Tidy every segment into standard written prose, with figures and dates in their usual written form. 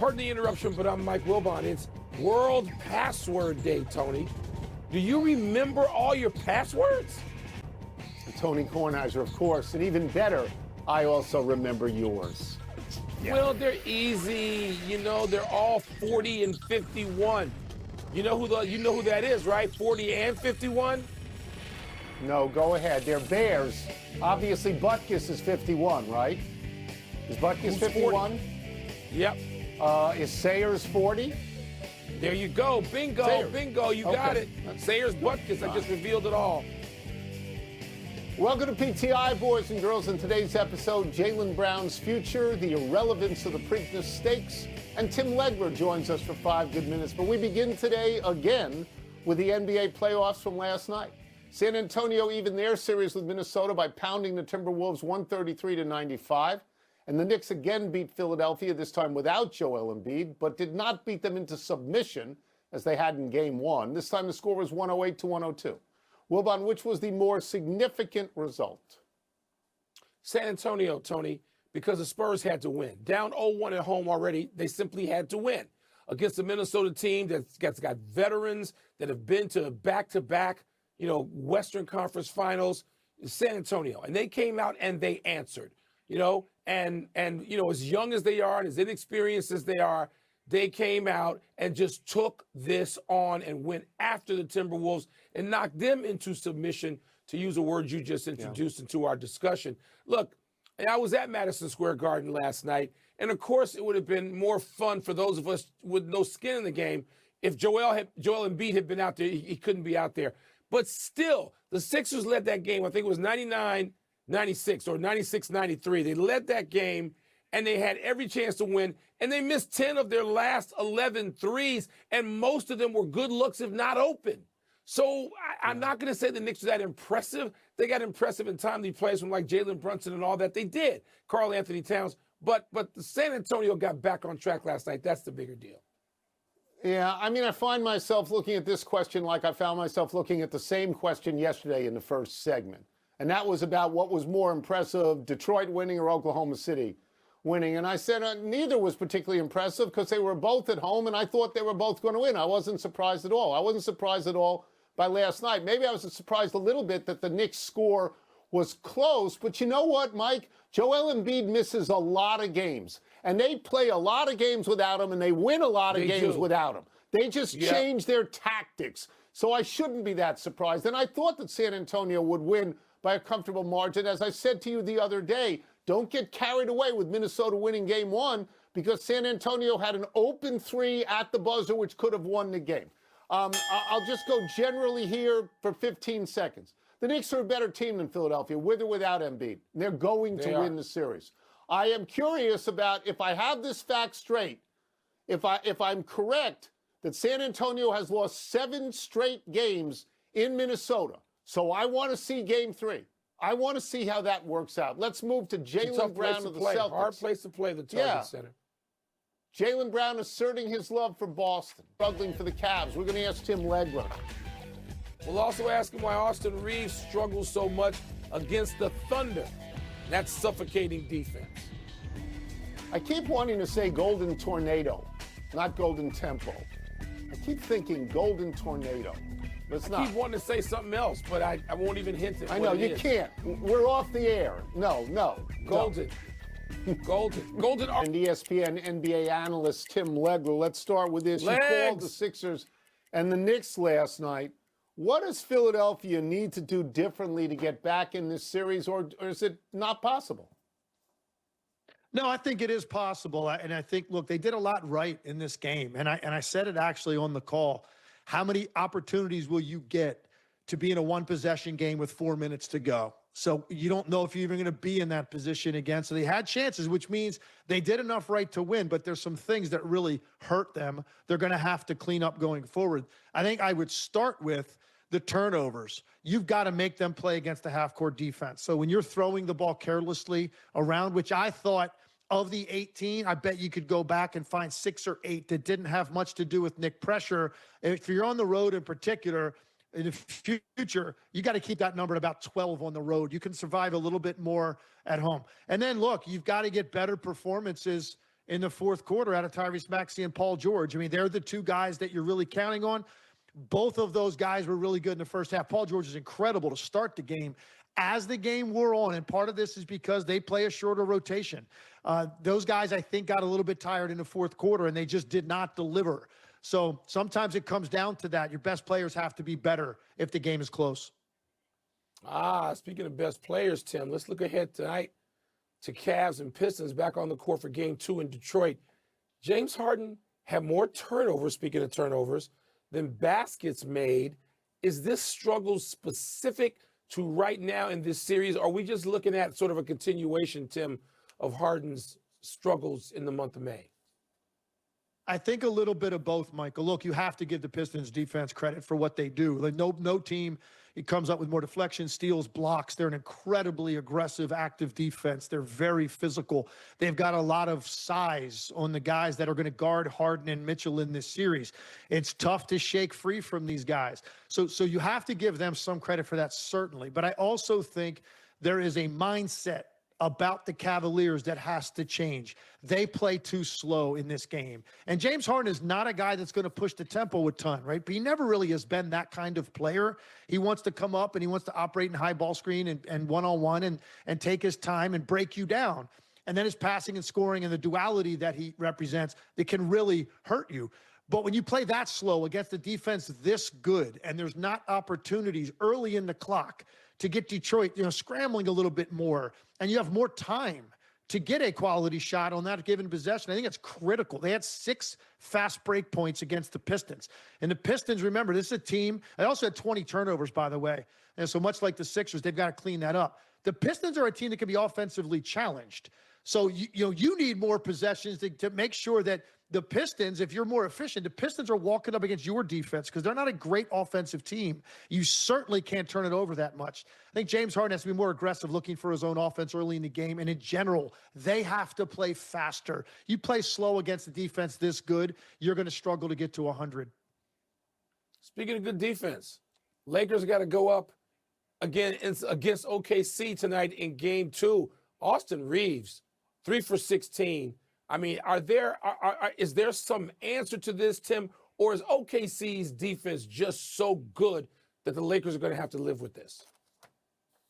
Pardon the interruption, but I'm Mike Wilbon. It's World Password Day, Tony. Do you remember all your passwords? Tony Kornheiser, of course, and even better, I also remember yours. Yeah. Well, they're easy. You know, they're all 40 and 51. You know who that is, right? 40 and 51? No, go ahead. They're Bears. Obviously, Butkus is 51, right? Is Butkus 51? Yep. Is Sayers 40? There you go. Bingo, Sayers. Bingo. You got it. Sayers, Butkus. I just revealed it all. Welcome to PTI, boys and girls. In today's episode, Jaylen Brown's future, the irrelevance of the Preakness Stakes, and Tim Legler joins us for 5 good minutes. But we begin today again with the NBA playoffs from last night. San Antonio evened their series with Minnesota by pounding the Timberwolves 133-95. And the Knicks again beat Philadelphia, this time without Joel Embiid, but did not beat them into submission as they had in Game 1. This time the score was 108-102. Wilbon, which was the more significant result? San Antonio, Tony, because the Spurs had to win. Down 0-1 at home already, they simply had to win. Against the Minnesota team that's got veterans that have been to back-to-back, Western Conference Finals, San Antonio. And they came out and they answered, and as young as they are and as inexperienced as they are, they came out and just took this on and went after the Timberwolves and knocked them into submission, to use a word you just introduced into our discussion. Look, I was at Madison Square Garden last night, and of course it would have been more fun for those of us with no skin in the game if Joel Embiid had been out there. He couldn't be out there. But still, the Sixers led that game. I think it was 99-96 or 96-93. They led that game, and they had every chance to win, and they missed 10 of their last 11 threes, and most of them were good looks, if not open. So I'm not going to say the Knicks are that impressive. They got impressive in timely plays from like Jalen Brunson and all that. They did. Karl Anthony Towns. But the San Antonio got back on track last night. That's the bigger deal. Yeah, I find myself looking at this question like I found myself looking at the same question yesterday in the first segment. And that was about what was more impressive, Detroit winning or Oklahoma City winning. And I said neither was particularly impressive because they were both at home, and I thought they were both going to win. I wasn't surprised at all. I wasn't surprised at all by last night. Maybe I was surprised a little bit that the Knicks score was close. But you know what, Mike? Joel Embiid misses a lot of games. And they play a lot of games without him, and they win a lot of games without him. They just change their tactics. So I shouldn't be that surprised. And I thought that San Antonio would win by a comfortable margin. As I said to you the other day, don't get carried away with Minnesota winning Game 1 because San Antonio had an open three at the buzzer, which could have won the game. I'll just go generally here for 15 seconds. The Knicks are a better team than Philadelphia, with or without Embiid. They're going to win the series. I am curious about if I have this fact straight, if I'm correct that San Antonio has lost 7 straight games in Minnesota. So I want to see Game 3. I want to see how that works out. Let's move to Jaylen Brown of the Celtics. Hard place to play, the Target Center. Jaylen Brown asserting his love for Boston, struggling for the Cavs. We're going to ask Tim Legler. We'll also ask him why Austin Reeves struggles so much against the Thunder. That's suffocating defense. I keep wanting to say Golden Tornado, not Golden Tempo. I keep thinking Golden Tornado. I keep wanting to say something else, but I won't even hint at I know, you can't. We're off the air. No. Golden. Golden. And ESPN NBA analyst Tim Legler. Let's start with this. You called the Sixers and the Knicks last night. What does Philadelphia need to do differently to get back in this series, or is it not possible? No, I think it is possible. And I think, look, they did a lot right in this game. And I said it actually on the call. How many opportunities will you get to be in a one-possession game with 4 minutes to go? So you don't know if you're even going to be in that position again. So they had chances, which means they did enough right to win, but there's some things that really hurt them. They're going to have to clean up going forward. I think I would start with the turnovers. You've got to make them play against the half-court defense. So when you're throwing the ball carelessly around, which I thought of the 18, I bet you could go back and find 6 or 8 that didn't have much to do with Nick pressure. If you're on the road in particular, in the future, you got to keep that number at about 12 on the road. You can survive a little bit more at home. And then, look, you've got to get better performances in the fourth quarter out of Tyrese Maxey and Paul George. I mean, they're the two guys that you're really counting on. Both of those guys were really good in the first half. Paul George is incredible to start the game. As the game wore on, and part of this is because they play a shorter rotation. Those guys, I think, got a little bit tired in the fourth quarter, and they just did not deliver. So sometimes it comes down to that. Your best players have to be better if the game is close. Speaking of best players, Tim, let's look ahead tonight to Cavs and Pistons back on the court for Game 2 in Detroit. James Harden had more turnovers, speaking of turnovers, than baskets made. Is this struggle specific to right now in this series? Or are we just looking at sort of a continuation, Tim, of Harden's struggles in the month of May? I think a little bit of both, Michael. Look, you have to give the Pistons defense credit for what they do. Like no team, it comes up with more deflections, steals, blocks. They're an incredibly aggressive, active defense. They're very physical. They've got a lot of size on the guys that are going to guard Harden and Mitchell in this series. It's tough to shake free from these guys. So you have to give them some credit for that, certainly. But I also think there is a mindset about the Cavaliers that has to change. They play too slow in this game. And James Harden is not a guy that's going to push the tempo a ton, right? But he never really has been that kind of player. He wants to come up and he wants to operate in high ball screen and one-on-one and take his time and break you down. And then his passing and scoring and the duality that he represents that can really hurt you. But when you play that slow against a defense this good and there's not opportunities early in the clock to get Detroit, scrambling a little bit more, and you have more time to get a quality shot on that given possession, I think it's critical. They had 6 fast break points against the Pistons. And the Pistons, remember, this is a team, they also had 20 turnovers, by the way. And so much like the Sixers, they've got to clean that up. The Pistons are a team that can be offensively challenged. So, you need more possessions to make sure that the Pistons, if you're more efficient, the Pistons are walking up against your defense because they're not a great offensive team. You certainly can't turn it over that much. I think James Harden has to be more aggressive looking for his own offense early in the game. And in general, they have to play faster. You play slow against the defense this good, you're going to struggle to get to 100. Speaking of good defense, Lakers got to go up again against OKC tonight in Game 2. Austin Reeves, 3 for 16. I mean, is there some answer to this, Tim, or is OKC's defense just so good that the Lakers are going to have to live with this?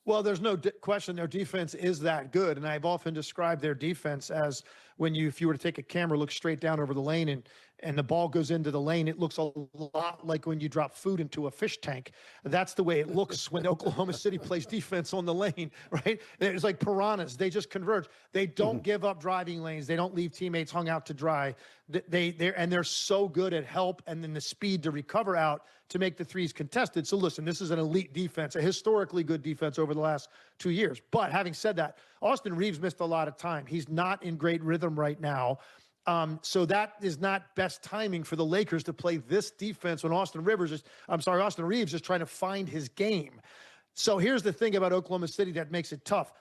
Well, there's no question their defense is that good, and I've often described their defense as if you were to take a camera, look straight down over the lane, and the ball goes into the lane, it looks a lot like when you drop food into a fish tank. That's the way it looks when Oklahoma City plays defense on the lane, right? It's like piranhas. They just converge. They don't give up driving lanes. They don't leave teammates hung out to dry. They're so good at help and then the speed to recover out to make the threes contested. So listen, this is an elite defense, a historically good defense over the last 2 years. But having said that, Austin Reeves missed a lot of time. He's not in great rhythm right now. So that is not best timing for the Lakers to play this defense when Austin Reeves is trying to find his game. So here's the thing about Oklahoma City that makes it tough.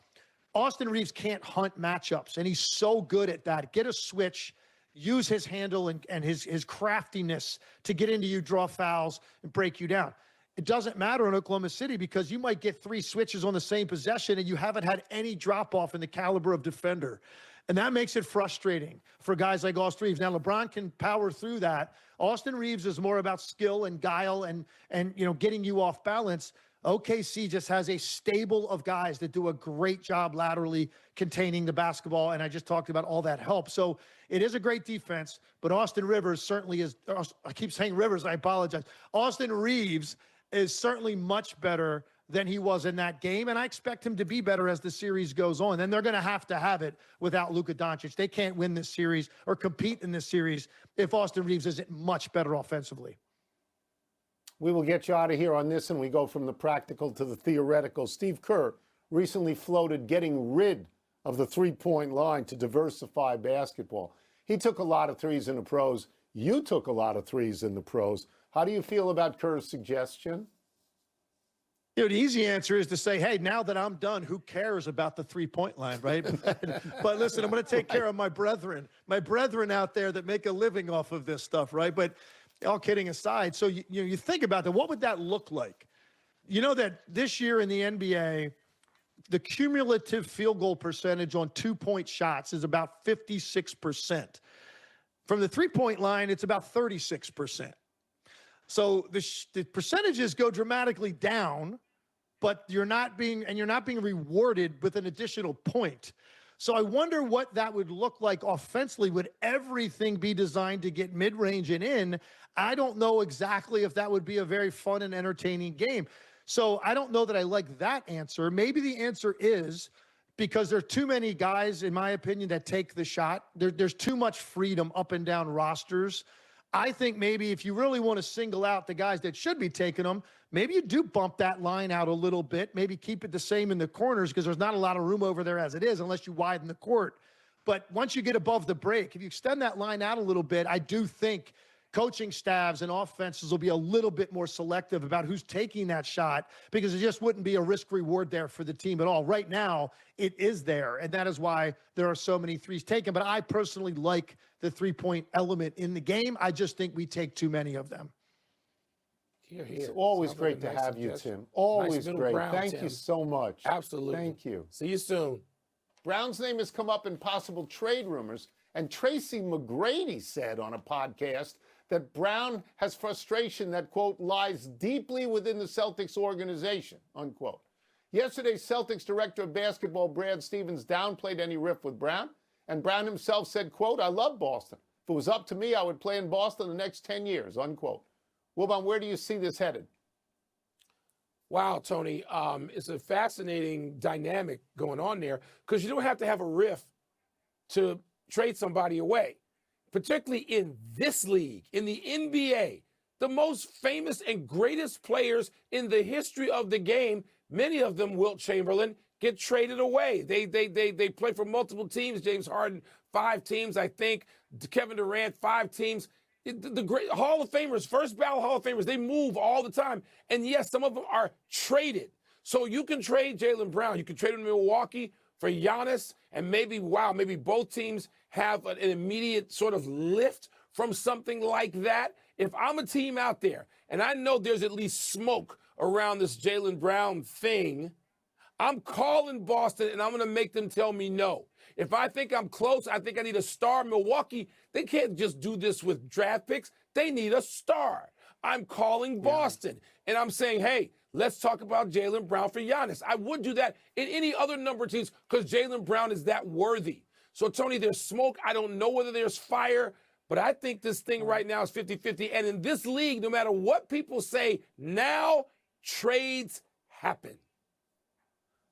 Austin Reeves can't hunt matchups, and he's so good at that. Get a switch, use his handle and his craftiness to get into you, draw fouls, and break you down. It doesn't matter in Oklahoma City because you might get 3 switches on the same possession and you haven't had any drop-off in the caliber of defender. And that makes it frustrating for guys like Austin Reeves. Now, LeBron can power through that. Austin Reeves is more about skill and guile and getting you off balance. OKC just has a stable of guys that do a great job laterally containing the basketball, and I just talked about all that help. So it is a great defense, but Austin Rivers certainly is – I keep saying Rivers, I apologize. Austin Reeves is certainly much better than he was in that game, and I expect him to be better as the series goes on. And they're going to have it without Luka Doncic. They can't win this series or compete in this series if Austin Reeves isn't much better offensively. We will get you out of here on this, and we go from the practical to the theoretical. Steve Kerr recently floated getting rid of the three-point line to diversify basketball. He took a lot of threes in the pros. You took a lot of threes in the pros. How do you feel about Kerr's suggestion? The easy answer is to say, hey, now that I'm done, who cares about the three-point line, right? But listen, I'm going to take care of my brethren out there that make a living off of this stuff, right? But all kidding aside, so you think about that. What would that look like? You know that this year in the NBA, the cumulative field goal percentage on 2-point shots is about 56%. From the 3-point line, it's about 36%. So the percentages go dramatically down, but you're not being rewarded with an additional point. So I wonder what that would look like offensively. Would everything be designed to get mid-range and in? I don't know exactly if that would be a very fun and entertaining game. So I don't know that I like that answer. Maybe the answer is because there are too many guys, in my opinion, that take the shot. There's too much freedom up and down rosters. I think maybe if you really want to single out the guys that should be taking them, maybe you do bump that line out a little bit, maybe keep it the same in the corners because there's not a lot of room over there as it is unless you widen the court. But once you get above the break, if you extend that line out a little bit, I do think coaching staffs and offenses will be a little bit more selective about who's taking that shot because it just wouldn't be a risk reward there for the team at all. Right now, it is there, and that is why there are so many threes taken. But I personally like the three-point element in the game. I just think we take too many of them. It's always great to have you, Tim. Always great. Thank you so much. Absolutely. Thank you. See you soon. Brown's name has come up in possible trade rumors, and Tracy McGrady said on a podcast that Brown has frustration that, quote, lies deeply within the Celtics organization, unquote. Yesterday, Celtics director of basketball Brad Stevens downplayed any rift with Brown, and Brown himself said, quote, I love Boston. If it was up to me, I would play in Boston the next 10 years, unquote. Wilbon, where do you see this headed? Wow, Tony. It's a fascinating dynamic going on there because you don't have to have a rift to trade somebody away, particularly in this league, in the NBA. The most famous and greatest players in the history of the game, many of them, Wilt Chamberlain, get traded away. They play for multiple teams. James Harden, 5 teams, I think. Kevin Durant, 5 teams. The great Hall of Famers, first ballot Hall of Famers, they move all the time. And yes, some of them are traded. So you can trade Jaylen Brown. You can trade him to Milwaukee for Giannis, and maybe both teams have an immediate sort of lift from something like that. If I'm a team out there, and I know there's at least smoke around this Jaylen Brown thing, I'm calling Boston, and I'm going to make them tell me no. If I think I'm close, I think I need a star. Milwaukee, they can't just do this with draft picks. They need a star. I'm calling Boston, and I'm saying, hey, let's talk about Jaylen Brown for Giannis. I would do that in any other number of teams because Jaylen Brown is that worthy. So, Tony, there's smoke. I don't know whether there's fire, but I think this thing right now is 50-50. And in this league, no matter what people say, now trades happen.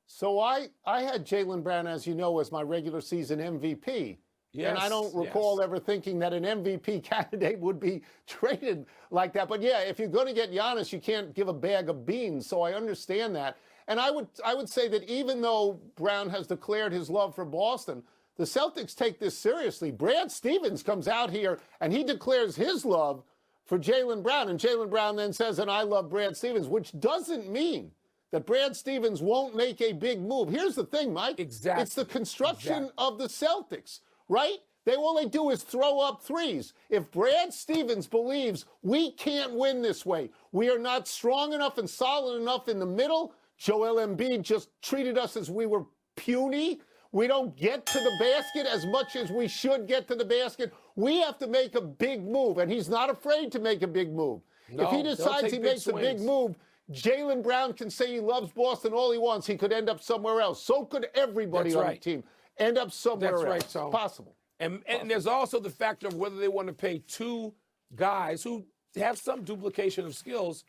So I had Jaylen Brown, as you know, as my regular season MVP. Yes, and I don't recall ever thinking that an MVP candidate would be traded like that. But yeah, if you're going to get Giannis, you can't give a bag of beans. So I understand that. And I would say that even though Brown has declared his love for Boston, the Celtics take this seriously. Brad Stevens comes out here and he declares his love for Jaylen Brown. And Jaylen Brown then says, and I love Brad Stevens, which doesn't mean that Brad Stevens won't make a big move. Here's the thing, Mike. Exactly. It's the construction of the Celtics, right? All they do is throw up threes. If Brad Stevens believes we can't win this way, we are not strong enough and solid enough in the middle, Joel Embiid just treated us as we were puny. We don't get to the basket as much as we should get to the basket. We have to make a big move, and he's not afraid to make a big move. No, if he decides he makes a big move, Jaylen Brown can say he loves Boston all he wants. He could end up somewhere else. So could everybody on the team end up somewhere else. That's right, so possible. And there's also the factor of whether they want to pay 2 guys who have some duplication of skills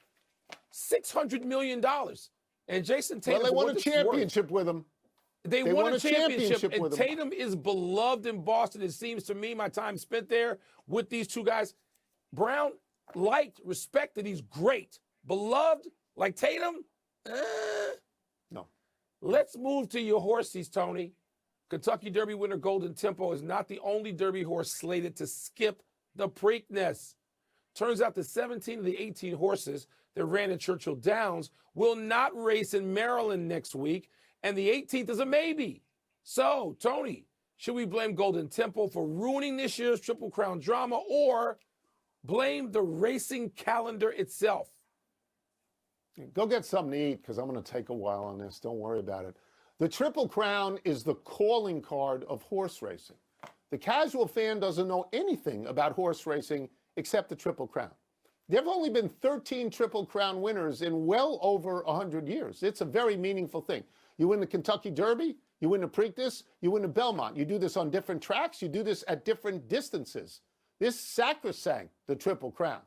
$600 million. And Jason Tatum, well, they won a championship with him. They won a championship and Tatum is beloved in Boston. It seems to me, my time spent there with these 2 guys. Brown, liked, respected, he's great. Beloved, like Tatum? No. Let's move to your horses, Tony. Kentucky Derby winner Golden Tempo is not the only Derby horse slated to skip the Preakness. Turns out the 17 of the 18 horses that ran at Churchill Downs will not race in Maryland next week, and the 18th is a maybe. So, Tony, should we blame Golden Tempo for ruining this year's Triple Crown drama or blame the racing calendar itself? Go get something to eat because I'm going to take a while on this. Don't worry about it. The Triple Crown is the calling card of horse racing. The casual fan doesn't know anything about horse racing except the Triple Crown. There have only been 13 Triple Crown winners in well over 100 years. It's a very meaningful thing. You win the Kentucky Derby, you win the Preakness, you win the Belmont. You do this on different tracks, you do this at different distances. This sacrosanct, the Triple Crown.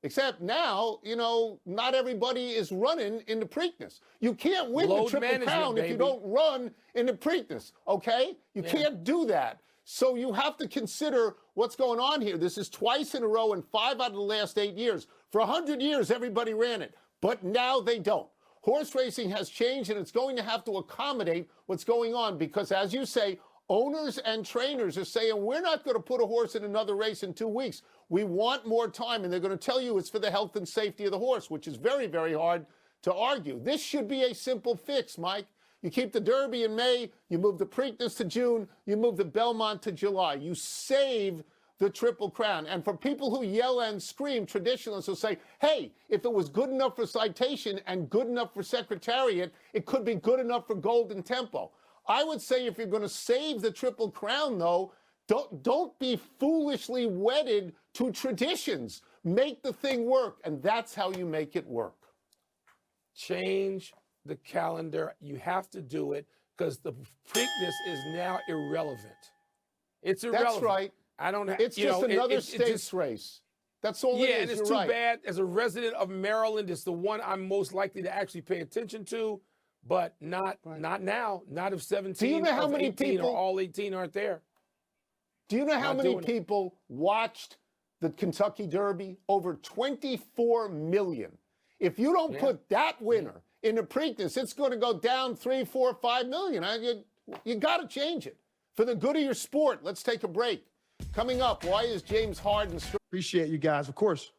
Except now, not everybody is running in the Preakness. You can't win the Triple Crown if you don't run in the Preakness, okay? You can't do that. So you have to consider what's going on here. This is twice in a row in 5 out of the last 8 years. For 100 years, everybody ran it, but now they don't. Horse racing has changed, and it's going to have to accommodate what's going on because, as you say, owners and trainers are saying, we're not going to put a horse in another race in 2 weeks. We want more time, and they're going to tell you it's for the health and safety of the horse, which is very, very hard to argue. This should be a simple fix, Mike. You keep the Derby in May, you move the Preakness to June, you move the Belmont to July. You save the Triple Crown. And for people who yell and scream, traditionalists will say, hey, if it was good enough for Citation and good enough for Secretariat, it could be good enough for Golden Tempo. I would say if you're going to save the Triple Crown, though, don't be foolishly wedded to traditions. Make the thing work, and that's how you make it work. Change the calendar. You have to do it because the Preakness is now irrelevant. It's irrelevant. That's right. I don't have. It's just another state's race. That's all it is. Yeah, and it's too bad. As a resident of Maryland, it's the one I'm most likely to actually pay attention to, but not now. Not if 17 Do you know how many 18 people, or all 18 aren't there. Do you know how many people watched the Kentucky Derby? Over 24 million. If you don't put that winner in the Preakness, it's going to go down 3, 4, 5 million. You got to change it for the good of your sport. Let's take a break. Coming up, why is James Harden... Appreciate you guys, of course.